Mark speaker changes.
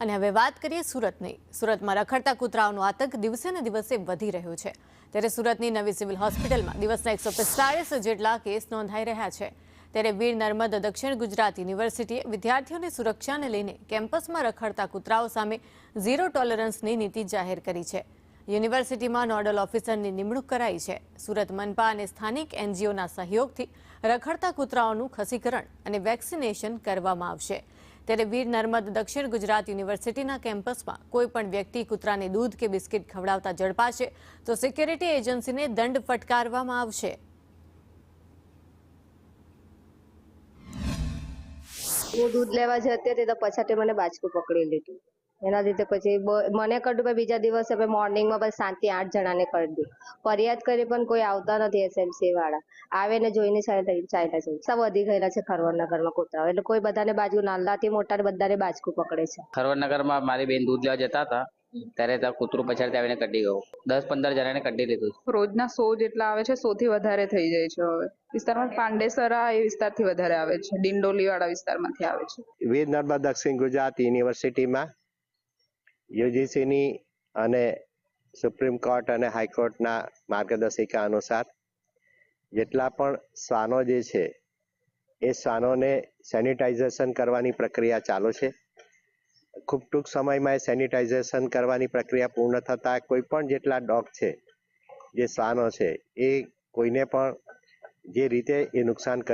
Speaker 1: અને હવે વાત કરીએ સુરતની. સુરતમાં રખડતા કૂતરાઓનો આતંક દિવસે ને દિવસે વધી રહ્યો છે. ત્યારે સુરતની નવી સિવિલ હોસ્પિટલમાં દિવસના 145 જેટલા કેસ નોંધાઈ રહ્યા છે. ત્યારે વીર નર્મદ દક્ષિણ ગુજરાત યુનિવર્સિટીએ વિદ્યાર્થીઓની સુરક્ષાને લઈને કેમ્પસમાં રખડતા કૂતરાઓ સામે ઝીરો ટોલરન્સની નીતિ જાહેર કરી છે. યુનિવર્સિટીમાં નોડલ ઓફિસરની નિમણૂક કરાઈ છે. સુરત મનપા અને સ્થાનિક એનજીઓના સહયોગથી રખડતા કૂતરાઓનું ખસીકરણ અને વેક્સિનેશન કરવામાં આવશે. ત્યારે વીર નર્મદ દક્ષિણ ગુજરાત યુનિવર્સિટીના કેમ્પસમાં કોઈ પણ વ્યક્તિ કૂતરાને દૂધ કે બિસ્કિટ ખવડાવતા ઝડપાશે તો સિક્યુરિટી એજન્સીને દંડ ફટકારવામાં આવશે.
Speaker 2: હું દૂધ લેવા જતી હતી તો પછાડી મને બાજકું પકડી લીધું. એના લીધે પછી મને કર્યું, બીજા દિવસે મોર્નિંગમાં બસ 7 થી 8 જણાને કરી દીધું. ફરિયાદ કરી પણ કોઈ આવતા નથી. એસએમસી વાળા આવે ને જોઈને ચાલ્યા છે. સબ વધી ગયેલા છે ખરવડનગરમાં કૂતરાઓ, એટલે કોઈ બધાને બાજુ નાનાથી મોટા બધાને બાજકું પકડે છે.
Speaker 3: ખરવડનગરમાં મારી બેન દૂધ લેવા જતા હતા ત્યારે ત્યાં કૂતરું પછાડથી આવીને કઢી ગયું. 10-15 જણાને કઢી લીધું.
Speaker 4: રોજના 100 જેટલા આવે છે. 100 થી વધારે થઈ જાય છે. હવે વિસ્તારમાં પાંડેસરા એ વિસ્તારથી વધારે આવે છે. ડિંડોલી વાળા વિસ્તારમાંથી આવે છે.
Speaker 5: વીર નર્મદ દક્ષિણ ગુજરાત યુનિવર્સિટીમાં યુજીસીની અને સુપ્રીમ કોર્ટ અને હાઈકોર્ટના માર્ગદર્શિકા અનુસાર જેટલા પણ શ્વાનો જે છે એ શ્વાનોને સેનિટાઇઝેશન કરવાની પ્રક્રિયા ચાલુ છે. ખૂબ ટૂંક સમયમાં એ સેનિટાઇઝેશન કરવાની પ્રક્રિયા પૂર્ણ થતાં કોઈ પણ જેટલા ડોગ છે, જે શ્વાનો છે, એ કોઈને પણ જે રીતે એ નુકસાન